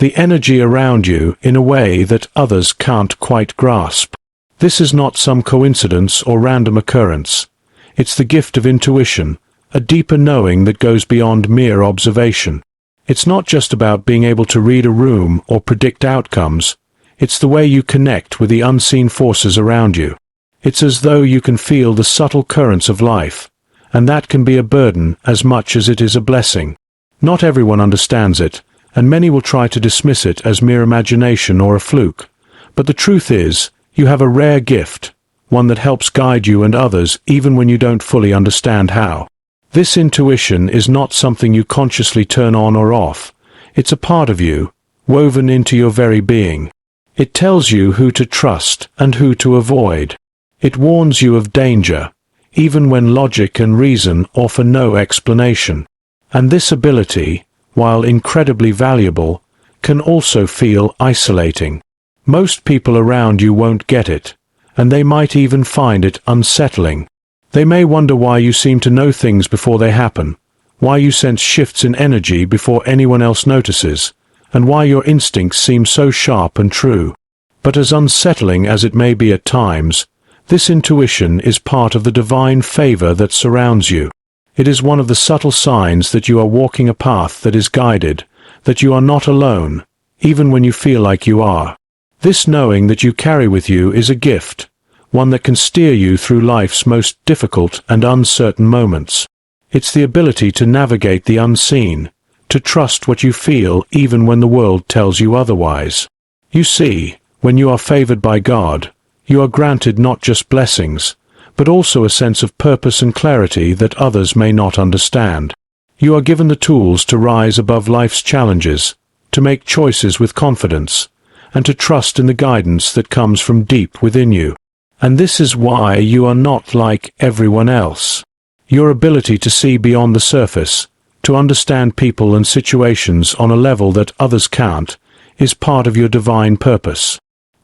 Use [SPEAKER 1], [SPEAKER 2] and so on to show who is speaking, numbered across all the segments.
[SPEAKER 1] the energy around you in a way that others can't quite grasp. This is not some coincidence or random occurrence. It's the gift of intuition, a deeper knowing that goes beyond mere observation. It's not just about being able to read a room or predict outcomes. It's the way you connect with the unseen forces around you. It's as though you can feel the subtle currents of life, and that can be a burden as much as it is a blessing. Not everyone understands it, and many will try to dismiss it as mere imagination or a fluke. But the truth is, you have a rare gift, one that helps guide you and others even when you don't fully understand how. This intuition is not something you consciously turn on or off. It's a part of you, woven into your very being. It tells you who to trust and who to avoid. It warns you of danger, even when logic and reason offer no explanation. And this ability, while incredibly valuable, can also feel isolating. Most people around you won't get it, and they might even find it unsettling. They may wonder why you seem to know things before they happen, why you sense shifts in energy before anyone else notices, and why your instincts seem so sharp and true. But as unsettling as it may be at times, this intuition is part of the divine favor that surrounds you. It is one of the subtle signs that you are walking a path that is guided, that you are not alone, even when you feel like you are. This knowing that you carry with you is a gift, one that can steer you through life's most difficult and uncertain moments. It's the ability to navigate the unseen, to trust what you feel even when the world tells you otherwise. You see, when you are favored by God, you are granted not just blessings, but also a sense of purpose and clarity that others may not understand. You are given the tools to rise above life's challenges, to make choices with confidence, and to trust in the guidance that comes from deep within you. And this is why you are not like everyone else. Your ability to see beyond the surface, to understand people and situations on a level that others can't, is part of your divine purpose.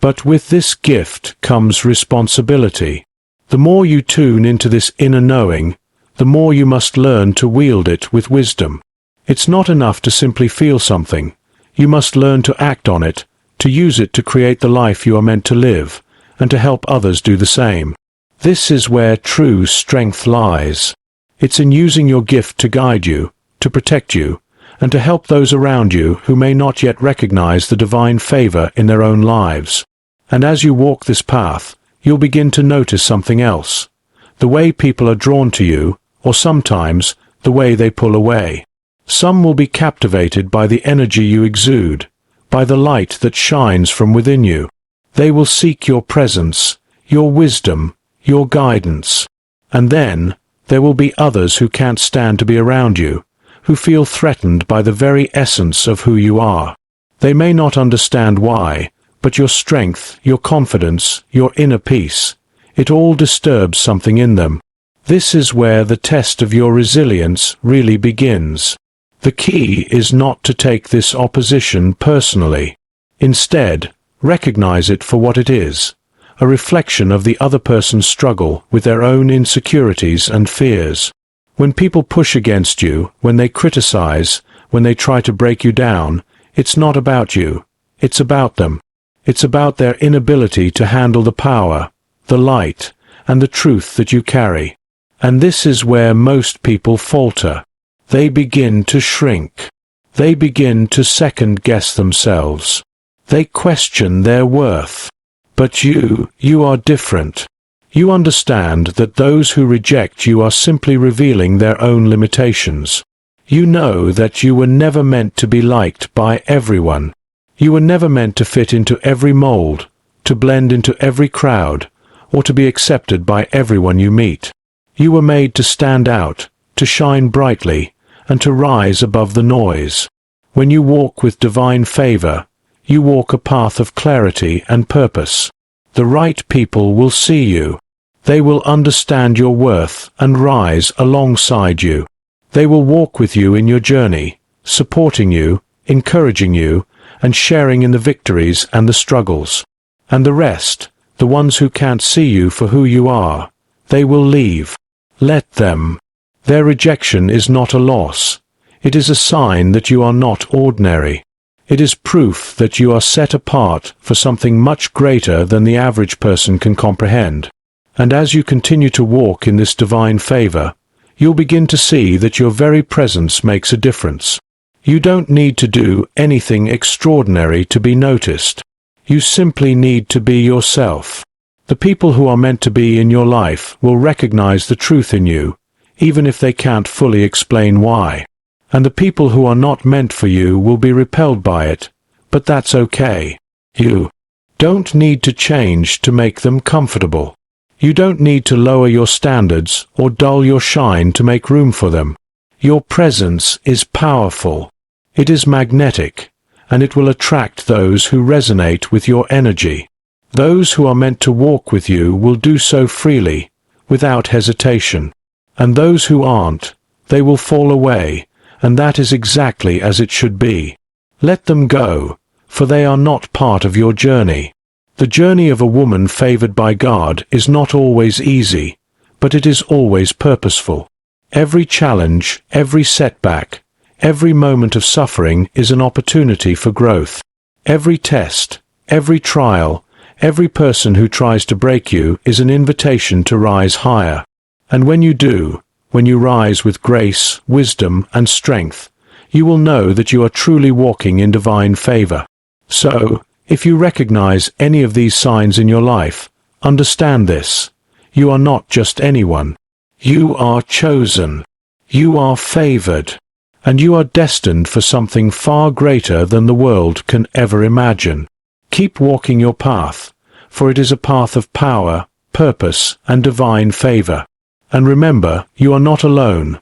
[SPEAKER 1] But with this gift comes responsibility. The more you tune into this inner knowing, the more you must learn to wield it with wisdom. It's not enough to simply feel something. You must learn to act on it, to use it to create the life you are meant to live, and to help others do the same. This is where true strength lies. It's in using your gift to guide you, to protect you, and to help those around you who may not yet recognize the divine favor in their own lives. And as you walk this path, you'll begin to notice something else. The way people are drawn to you, or sometimes, the way they pull away. Some will be captivated by the energy you exude, by the light that shines from within you. They will seek your presence, your wisdom, your guidance. And then, there will be others who can't stand to be around you, who feel threatened by the very essence of who you are. They may not understand why, but your strength, your confidence, your inner peace, it all disturbs something in them. This is where the test of your resilience really begins. The key is not to take this opposition personally. Instead, recognize it for what it is, a reflection of the other person's struggle with their own insecurities and fears. When people push against you, when they criticize, when they try to break you down, it's not about you, it's about them. It's about their inability to handle the power, the light, and the truth that you carry. And this is where most people falter. They begin to shrink. They begin to second-guess themselves. They question their worth. But you are different. You understand that those who reject you are simply revealing their own limitations. You know that you were never meant to be liked by everyone. You were never meant to fit into every mold, to blend into every crowd, or to be accepted by everyone you meet. You were made to stand out, to shine brightly, and to rise above the noise. When you walk with divine favor, you walk a path of clarity and purpose. The right people will see you. They will understand your worth and rise alongside you. They will walk with you in your journey, supporting you, encouraging you, and sharing in the victories and the struggles. And the rest, the ones who can't see you for who you are, they will leave. Let them. Their rejection is not a loss. It is a sign that you are not ordinary. It is proof that you are set apart for something much greater than the average person can comprehend. And as you continue to walk in this divine favor, you'll begin to see that your very presence makes a difference. You don't need to do anything extraordinary to be noticed. You simply need to be yourself. The people who are meant to be in your life will recognize the truth in you, even if they can't fully explain why. And the people who are not meant for you will be repelled by it, but that's okay. You don't need to change to make them comfortable. You don't need to lower your standards or dull your shine to make room for them. Your presence is powerful. It is magnetic, and it will attract those who resonate with your energy. Those who are meant to walk with you will do so freely, without hesitation. And those who aren't, they will fall away, and that is exactly as it should be. Let them go, for they are not part of your journey. The journey of a woman favored by God is not always easy, but it is always purposeful. Every challenge, every setback, every moment of suffering is an opportunity for growth. Every test, every trial, every person who tries to break you is an invitation to rise higher. And when you do, when you rise with grace, wisdom, and strength, you will know that you are truly walking in divine favor. So, if you recognize any of these signs in your life, understand this: you are not just anyone. You are chosen. You are favored. And you are destined for something far greater than the world can ever imagine. Keep walking your path, for it is a path of power, purpose, and divine favor. And remember, you are not alone.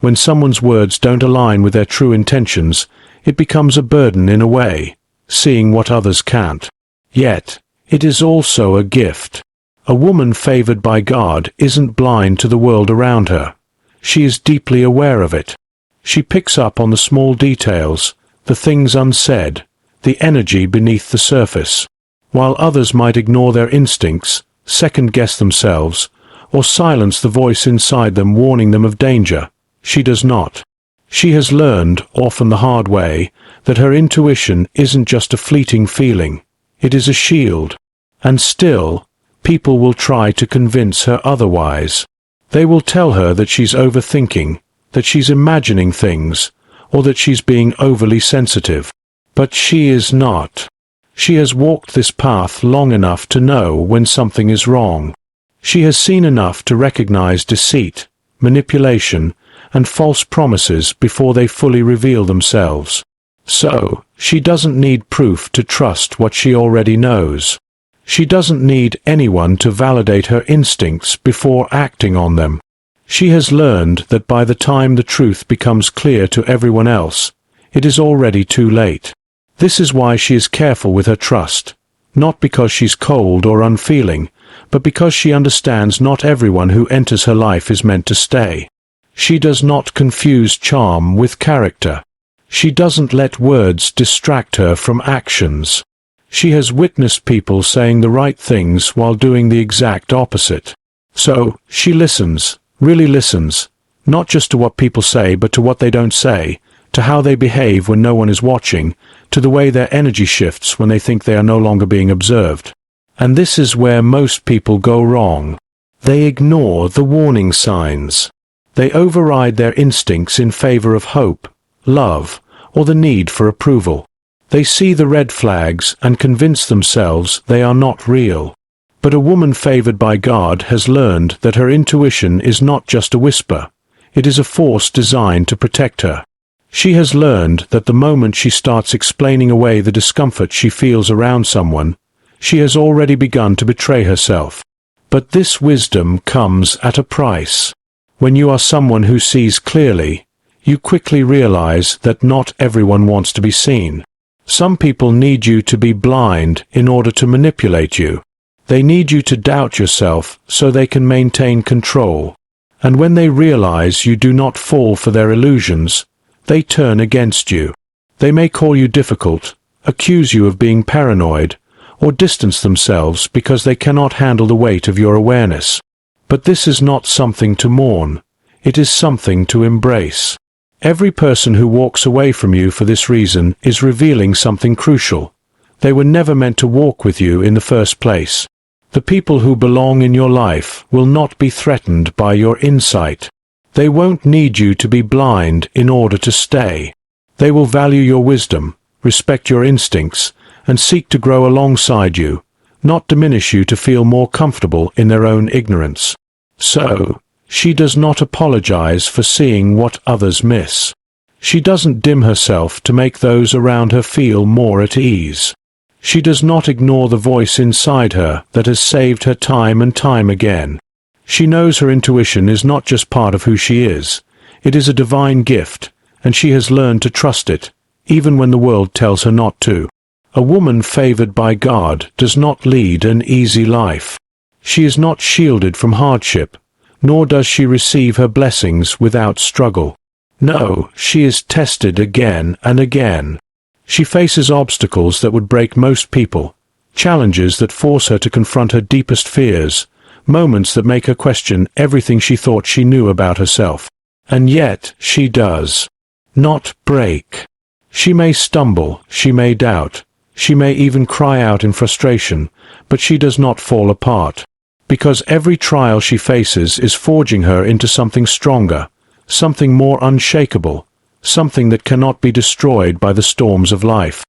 [SPEAKER 1] When someone's words don't align with their true intentions, it becomes a burden in a way, seeing what others can't. Yet, it is also a gift. A woman favored by God isn't blind to the world around her. She is deeply aware of it. She picks up on the small details, the things unsaid, the energy beneath the surface. While others might ignore their instincts, second-guess themselves, or silence the voice inside them warning them of danger, she does not. She has learned, often the hard way, that her intuition isn't just a fleeting feeling. It is a shield. And still, people will try to convince her otherwise. They will tell her that she's overthinking, that she's imagining things, or that she's being overly sensitive. But she is not. She has walked this path long enough to know when something is wrong. She has seen enough to recognize deceit, manipulation, and false promises before they fully reveal themselves. So, she doesn't need proof to trust what she already knows. She doesn't need anyone to validate her instincts before acting on them. She has learned that by the time the truth becomes clear to everyone else, it is already too late. This is why she is careful with her trust, not because she's cold or unfeeling, but because she understands not everyone who enters her life is meant to stay. She does not confuse charm with character. She doesn't let words distract her from actions. She has witnessed people saying the right things while doing the exact opposite. So, she listens, really listens, not just to what people say but to what they don't say, to how they behave when no one is watching, to the way their energy shifts when they think they are no longer being observed. And this is where most people go wrong. They ignore the warning signs. They override their instincts in favor of hope, love, or the need for approval. They see the red flags and convince themselves they are not real. But a woman favored by God has learned that her intuition is not just a whisper. It is a force designed to protect her. She has learned that the moment she starts explaining away the discomfort she feels around someone, she has already begun to betray herself. But this wisdom comes at a price. When you are someone who sees clearly, you quickly realize that not everyone wants to be seen. Some people need you to be blind in order to manipulate you. They need you to doubt yourself so they can maintain control. And when they realize you do not fall for their illusions, they turn against you. They may call you difficult, accuse you of being paranoid, or distance themselves because they cannot handle the weight of your awareness. But this is not something to mourn. It is something to embrace. Every person who walks away from you for this reason is revealing something crucial. They were never meant to walk with you in the first place. The people who belong in your life will not be threatened by your insight. They won't need you to be blind in order to stay. They will value your wisdom, respect your instincts, and seek to grow alongside you, not diminish you to feel more comfortable in their own ignorance. So, she does not apologize for seeing what others miss. She doesn't dim herself to make those around her feel more at ease. She does not ignore the voice inside her that has saved her time and time again. She knows her intuition is not just part of who she is. It is a divine gift, and she has learned to trust it, even when the world tells her not to. A woman favored by God does not lead an easy life. She is not shielded from hardship, nor does she receive her blessings without struggle. No, she is tested again and again. She faces obstacles that would break most people, challenges that force her to confront her deepest fears, moments that make her question everything she thought she knew about herself. And yet, she does not break. She may stumble, she may doubt, she may even cry out in frustration, but she does not fall apart. Because every trial she faces is forging her into something stronger, something more unshakable, something that cannot be destroyed by the storms of life.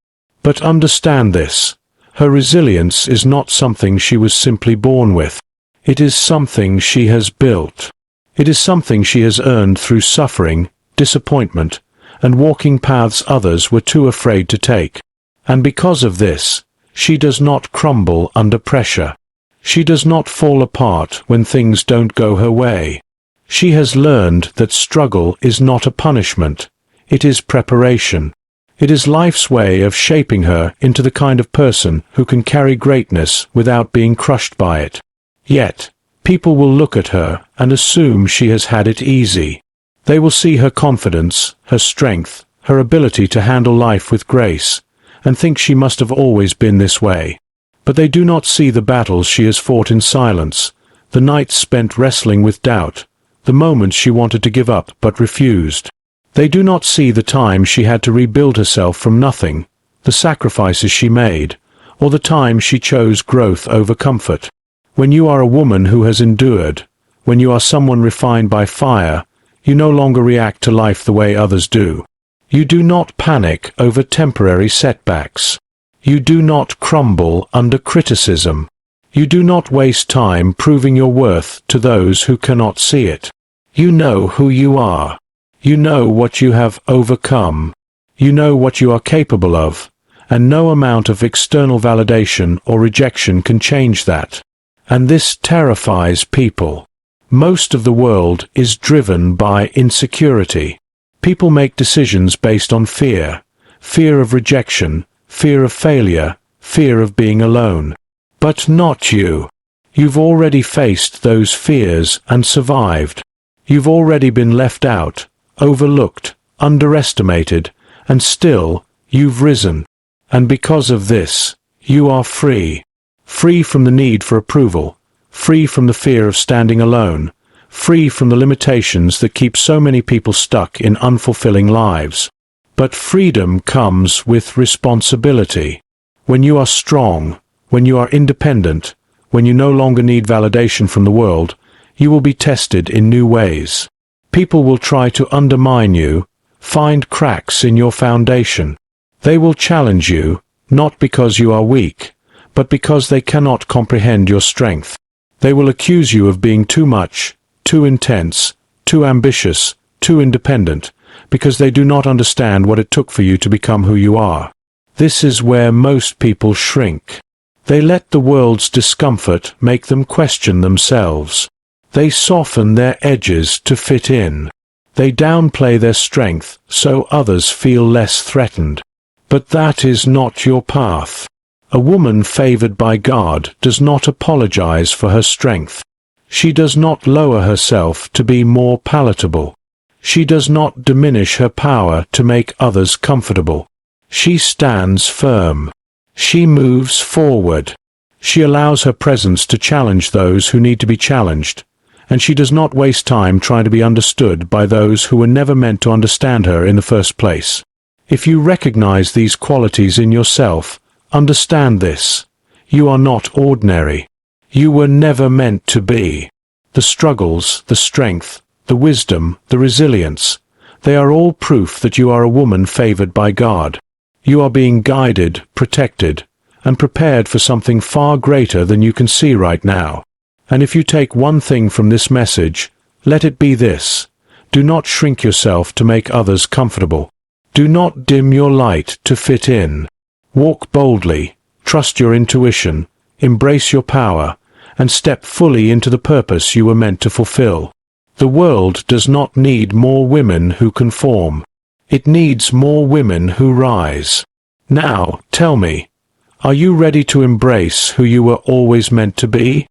[SPEAKER 1] But understand this: her resilience is not something she was simply born with. It is something she has built. It is something she has earned through suffering, disappointment, and walking paths others were too afraid to take. And because of this, she does not crumble under pressure. She does not fall apart when things don't go her way. She has learned that struggle is not a punishment. It is preparation. It is life's way of shaping her into the kind of person who can carry greatness without being crushed by it. Yet, people will look at her and assume she has had it easy. They will see her confidence, her strength, her ability to handle life with grace, and think she must have always been this way. But they do not see the battles she has fought in silence, the nights spent wrestling with doubt, the moments she wanted to give up but refused. They do not see the time she had to rebuild herself from nothing, the sacrifices she made, or the time she chose growth over comfort. When you are a woman who has endured, when you are someone refined by fire, you no longer react to life the way others do. You do not panic over temporary setbacks. You do not crumble under criticism. You do not waste time proving your worth to those who cannot see it. You know who you are. You know what you have overcome. You know what you are capable of, and no amount of external validation or rejection can change that. And this terrifies people. Most of the world is driven by insecurity. People make decisions based on fear, fear of rejection, fear of failure, fear of being alone. But not you. You've already faced those fears and survived. You've already been left out, overlooked, underestimated, and still, you've risen. And because of this, you are free. Free from the need for approval, free from the fear of standing alone, free from the limitations that keep so many people stuck in unfulfilling lives. But freedom comes with responsibility. When you are strong, when you are independent, when you no longer need validation from the world, you will be tested in new ways. People will try to undermine you, find cracks in your foundation. They will challenge you, not because you are weak, but because they cannot comprehend your strength. They will accuse you of being too much, too intense, too ambitious, too independent, because they do not understand what it took for you to become who you are. This is where most people shrink. They let the world's discomfort make them question themselves. They soften their edges to fit in. They downplay their strength so others feel less threatened. But that is not your path. A woman favored by God does not apologize for her strength. She does not lower herself to be more palatable. She does not diminish her power to make others comfortable. She stands firm. She moves forward. She allows her presence to challenge those who need to be challenged, and she does not waste time trying to be understood by those who were never meant to understand her in the first place. If you recognize these qualities in yourself, understand this: you are not ordinary. You were never meant to be. The struggles, the strength, the wisdom, the resilience, they are all proof that you are a woman favored by God. You are being guided, protected, and prepared for something far greater than you can see right now. And if you take one thing from this message, let it be this: do not shrink yourself to make others comfortable. Do not dim your light to fit in. Walk boldly, trust your intuition, embrace your power, and step fully into the purpose you were meant to fulfill. The world does not need more women who conform. It needs more women who rise. Now, tell me, are you ready to embrace who you were always meant to be?